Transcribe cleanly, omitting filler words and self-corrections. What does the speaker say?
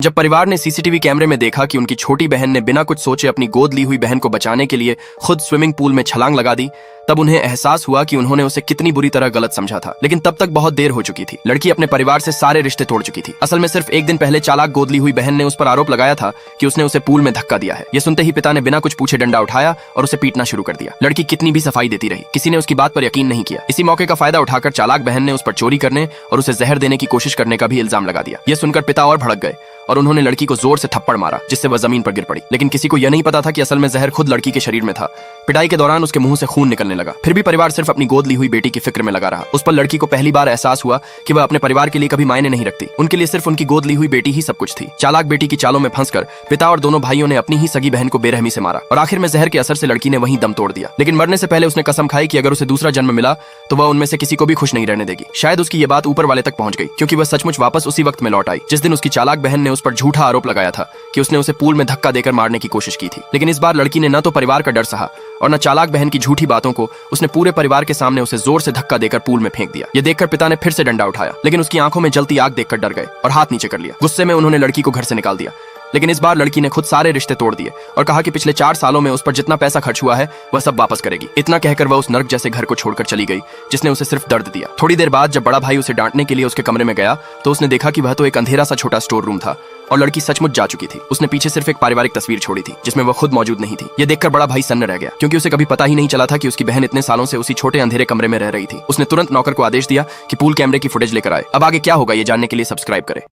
जब परिवार ने सीसीटीवी कैमरे में देखा कि उनकी छोटी बहन ने बिना कुछ सोचे अपनी गोद ली हुई बहन को बचाने के लिए खुद स्विमिंग पूल में छलांग लगा दी, तब उन्हें एहसास हुआ कि उन्होंने उसे कितनी बुरी तरह गलत समझा था। लेकिन तब तक बहुत देर हो चुकी थी। लड़की अपने परिवार से सारे रिश्ते तोड़ चुकी थी। असल में सिर्फ एक दिन पहले चालाक गोद ली हुई बहन ने उस पर आरोप लगाया था कि उसने उसे पूल में धक्का दिया है। यह सुनते ही पिता ने बिना कुछ पूछे डंडा उठाया और उसे पीटना शुरू कर दिया। लड़की कितनी भी सफाई देती रही, किसी ने उसकी बात पर यकीन नहीं किया। इसी मौके का फायदा उठाकर चालाक बहन ने उस पर चोरी करने और उसे जहर देने की कोशिश करने का भी इल्जाम लगा दिया। यह सुनकर पिता और भड़क गए और उन्होंने लड़की को जोर से थप्पड़ मारा, जिससे वह जमीन पर गिर पड़ी। लेकिन किसी को यह नहीं पता था कि असल में जहर खुद लड़की के शरीर में था। पिटाई के दौरान उसके मुंह से खून निकलने लगा। फिर भी परिवार सिर्फ अपनी गोद ली हुई बेटी की फिक्र में लगा रहा। उस पर लड़की को पहली बार एहसास हुआ कि वह अपने परिवार के लिए कभी मायने नहीं रखती। उनके लिए सिर्फ उनकी गोद ली हुई बेटी ही सब कुछ थी। चालाक बेटी की चालों में फंसकर पिता और दोनों भाइयों ने अपनी ही सगी बहन को बेरहमी से मारा और आखिर में जहर के असर से लड़की ने वहीं दम तोड़ दिया। लेकिन मरने से पहले उसने कसम खाई कि अगर उसे दूसरा जन्म मिला तो वह उनमें से किसी को भी खुश नहीं रहने देगी। शायद उसकी ये बात ऊपर वाले तक पहुंच गई, क्योंकि वह सचमुच वापस उसी वक्त में लौट आई जिस दिन उसकी चालाक बहन ने उस पर झूठा आरोप लगाया था कि उसने उसे पूल में धक्का देकर मारने की कोशिश की थी। लेकिन इस बार लड़की ने न तो परिवार का डर सहा और न चालाक बहन की झूठी बातों को। उसने पूरे परिवार के सामने उसे जोर से धक्का देकर पूल में फेंक दिया। ये देखकर पिता ने फिर से डंडा उठाया, लेकिन उसकी आंखों में जलती आग देखकर डर गए और हाथ नीचे कर लिया। गुस्से में उन्होंने लड़की को घर से निकाल दिया। लेकिन इस बार लड़की ने खुद सारे रिश्ते तोड़ दिए और कहा कि पिछले 4 सालों में उस पर जितना पैसा खर्च हुआ है वह सब वापस करेगी। इतना कहकर वह उस नर्क जैसे घर को छोड़कर चली गई जिसने उसे सिर्फ दर्द दिया। थोड़ी देर बाद जब बड़ा भाई उसे डांटने के लिए उसके कमरे में गया तो उसने देखा कि वह तो एक अंधेरा सा छोटा स्टोर रूम था और लड़की सचमुच जा चुकी थी। उसने पीछे सिर्फ एक पारिवारिक तस्वीर छोड़ी थी जिसमें वह खुद मौजूद नहीं थी। यह देखकर बड़ा भाई सन्न रह गया, क्योंकि उसे कभी पता ही नहीं चला था कि उसकी बहन इतने सालों से उसी छोटे अंधेरे कमरे में रह रही थी। उसने तुरंत नौकर को आदेश दिया कि पूल कैमरे की फुटेज लेकर आए। अब आगे क्या होगा ये जानने के लिए सब्सक्राइब करें।